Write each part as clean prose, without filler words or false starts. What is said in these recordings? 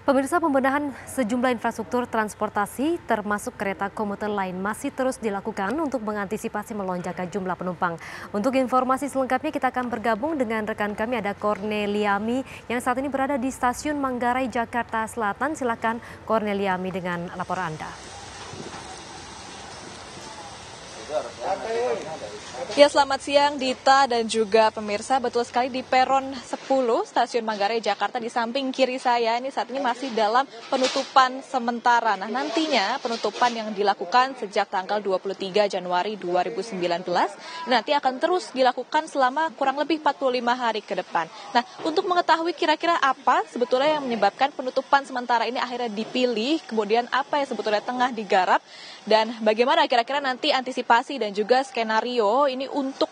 Pemirsa, pembenahan sejumlah infrastruktur transportasi termasuk kereta komuter lain masih terus dilakukan untuk mengantisipasi melonjaknya jumlah penumpang. Untuk informasi selengkapnya kita akan bergabung dengan rekan kami ada Corneliami yang saat ini berada di Stasiun Manggarai, Jakarta Selatan. Silakan Corneliami dengan laporan Anda. Ya, selamat siang Dita dan juga pemirsa. Betul sekali di peron 10 Stasiun Manggarai Jakarta di samping kiri saya ini saat ini masih dalam penutupan sementara. Nah, nantinya penutupan yang dilakukan sejak tanggal 23 Januari 2019 nanti akan terus dilakukan selama kurang lebih 45 hari ke depan. Nah, untuk mengetahui kira-kira apa sebetulnya yang menyebabkan penutupan sementara ini akhirnya dipilih, kemudian apa yang sebetulnya tengah digarap dan bagaimana kira-kira nanti antisipasi dan juga skenario ini untuk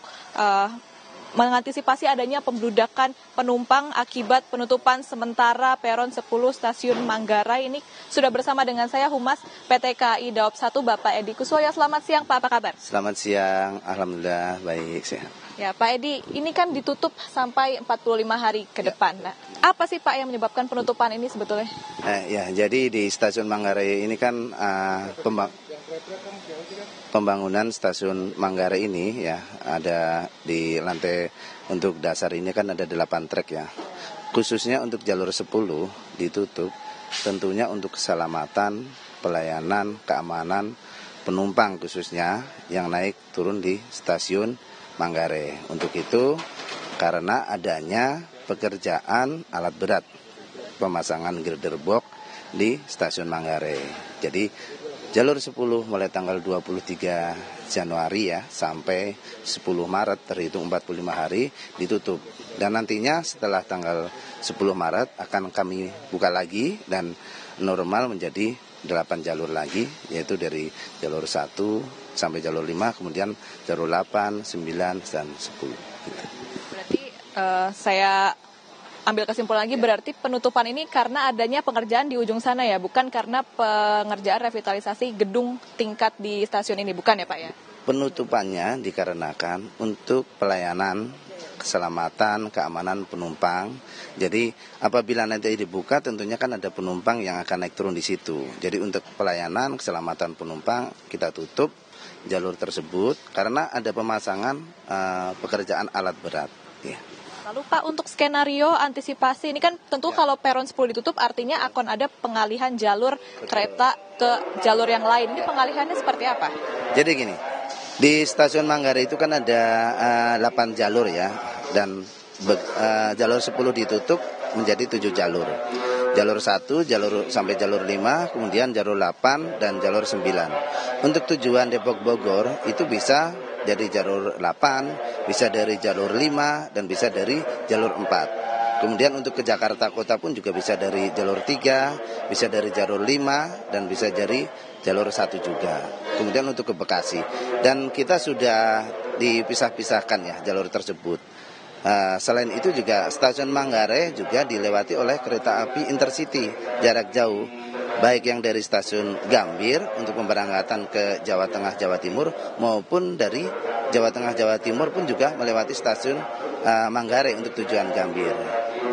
mengantisipasi adanya pembludakan penumpang akibat penutupan sementara peron 10 Stasiun Manggarai. Ini sudah bersama dengan saya Humas PT KAI Daop 1 Bapak Edi Kuswoyo. Selamat siang Pak, apa kabar? Selamat siang, alhamdulillah baik sehat. Ya Pak Edi, ini kan ditutup sampai 45 hari ke depan. Nah, apa sih Pak yang menyebabkan penutupan ini sebetulnya? Jadi di Stasiun Manggarai ini kan pembangunan Stasiun Manggarai ini ya ada di lantai untuk dasar ini kan ada 8 trek ya. Khususnya untuk jalur 10 ditutup tentunya untuk keselamatan, pelayanan, keamanan penumpang khususnya yang naik turun di Stasiun Manggarai. Untuk itu karena adanya pekerjaan alat berat pemasangan girder box di Stasiun Manggarai. Jadi jalur 10 mulai tanggal 23 Januari ya sampai 10 Maret terhitung 45 hari ditutup. Dan nantinya setelah tanggal 10 Maret akan kami buka lagi dan normal menjadi 8 jalur lagi, yaitu dari jalur 1 sampai jalur 5, kemudian jalur 8, 9, dan 10. Gitu. Berarti saya ambil kesimpulan lagi, berarti penutupan ini karena adanya pengerjaan di ujung sana ya, bukan karena pengerjaan revitalisasi gedung tingkat di stasiun ini, bukan ya Pak ya? Penutupannya dikarenakan untuk pelayanan, keselamatan, keamanan penumpang. Jadi apabila nanti dibuka tentunya kan ada penumpang yang akan naik turun di situ. Jadi untuk pelayanan, keselamatan penumpang kita tutup jalur tersebut karena ada pemasangan pekerjaan alat berat. Ya. Lalu Pak, untuk skenario antisipasi ini kan tentu kalau peron 10 ditutup artinya akan ada pengalihan jalur kereta ke jalur yang lain. Ini pengalihannya seperti apa? Jadi gini, di Stasiun Manggarai itu kan ada 8 jalur ya, dan jalur 10 ditutup menjadi 7 jalur. Jalur 1, jalur sampai jalur 5, kemudian jalur 8 dan jalur 9. Untuk tujuan Depok Bogor itu bisa dari jalur 8, bisa dari jalur 5, dan bisa dari jalur 4. Kemudian untuk ke Jakarta Kota pun juga bisa dari jalur 3, bisa dari jalur 5, dan bisa dari jalur 1 juga. Kemudian untuk ke Bekasi. Dan kita sudah dipisah-pisahkan ya jalur tersebut. Selain itu juga Stasiun Manggarai juga dilewati oleh kereta api intercity jarak jauh, baik yang dari Stasiun Gambir untuk pemberangkatan ke Jawa Tengah, Jawa Timur, maupun dari Jawa Tengah, Jawa Timur pun juga melewati Stasiun Manggarai untuk tujuan Gambir.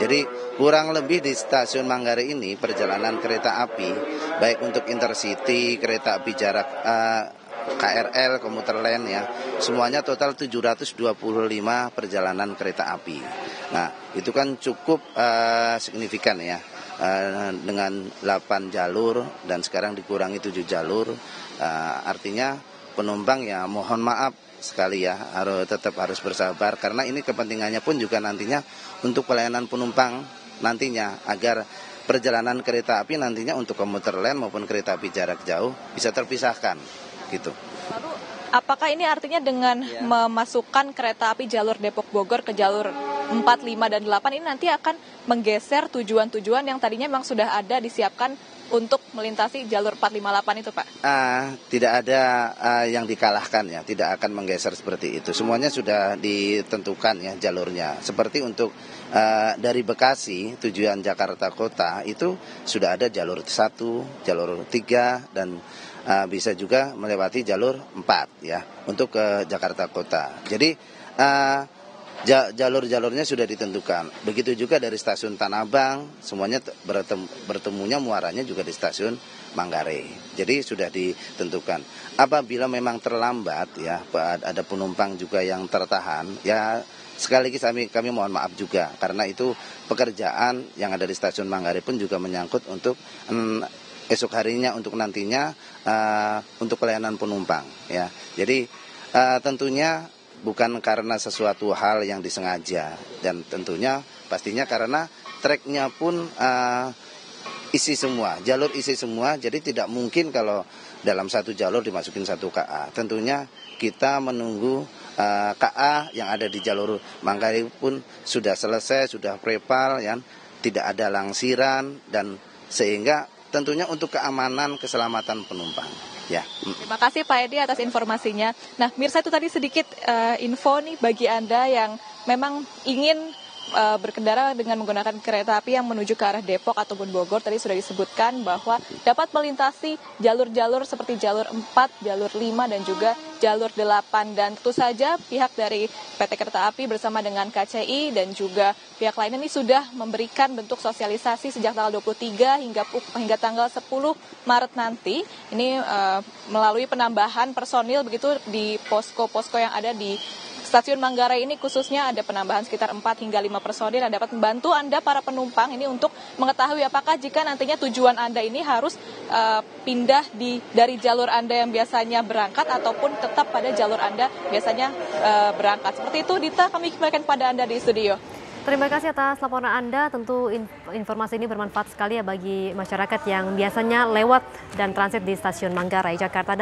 Jadi kurang lebih di Stasiun Manggarai ini perjalanan kereta api, baik untuk intercity, kereta api jarak KRL, komuter lain ya, semuanya total 725 perjalanan kereta api. Nah, itu kan cukup signifikan ya. Dengan 8 jalur dan sekarang dikurangi 7 jalur, artinya penumpang ya mohon maaf sekali ya, tetap harus bersabar karena ini kepentingannya pun juga nantinya untuk pelayanan penumpang nantinya agar perjalanan kereta api nantinya untuk komuter lain maupun kereta api jarak jauh bisa terpisahkan gitu. Lalu apakah ini artinya dengan memasukkan kereta api jalur Depok Bogor ke jalur 4, 5, dan 8 ini nanti akan menggeser tujuan-tujuan yang tadinya memang sudah ada disiapkan untuk melintasi jalur 458 itu Pak? Tidak ada yang dikalahkan ya, tidak akan menggeser seperti itu. Semuanya sudah ditentukan ya jalurnya. Seperti untuk dari Bekasi tujuan Jakarta Kota itu sudah ada jalur 1, jalur 3, dan bisa juga melewati jalur 4 ya untuk ke Jakarta Kota. Jadi jalur-jalurnya sudah ditentukan. Begitu juga dari stasiun Tanah Abang, semuanya bertemunya muaranya juga di stasiun Manggarai. Jadi sudah ditentukan. Apabila memang terlambat ya, ada penumpang juga yang tertahan, ya sekali lagi kami mohon maaf juga karena itu pekerjaan yang ada di stasiun Manggarai pun juga menyangkut untuk esok harinya, untuk nantinya untuk pelayanan penumpang ya. Jadi tentunya bukan karena sesuatu hal yang disengaja, dan tentunya pastinya karena treknya pun isi semua, jalur isi semua, jadi tidak mungkin kalau dalam satu jalur dimasukin satu KA. Tentunya kita menunggu KA yang ada di jalur Manggarai pun sudah selesai, sudah prepal, ya, tidak ada langsiran, dan sehingga tentunya untuk keamanan keselamatan penumpang. Ya. Terima kasih Pak Edi atas informasinya. Nah, Mirsa, itu tadi sedikit info nih bagi Anda yang memang ingin berkendara dengan menggunakan kereta api yang menuju ke arah Depok ataupun Bogor. Tadi sudah disebutkan bahwa dapat melintasi jalur-jalur seperti jalur 4, jalur 5, dan juga jalur 8. Dan tentu saja pihak dari PT Kereta Api bersama dengan KCI dan juga pihak lainnya ini sudah memberikan bentuk sosialisasi sejak tanggal 23 hingga tanggal 10 Maret nanti. Ini melalui penambahan personil begitu di posko-posko yang ada di Stasiun Manggarai ini, khususnya ada penambahan sekitar 4 hingga 5 personil yang dapat membantu Anda para penumpang ini untuk mengetahui apakah jika nantinya tujuan Anda ini harus pindah dari jalur Anda yang biasanya berangkat ataupun tetap pada jalur Anda biasanya berangkat. Seperti itu, Dita, kami kembalikan pada Anda di studio. Terima kasih atas laporan Anda. Tentu informasi ini bermanfaat sekali ya bagi masyarakat yang biasanya lewat dan transit di Stasiun Manggarai, Jakarta.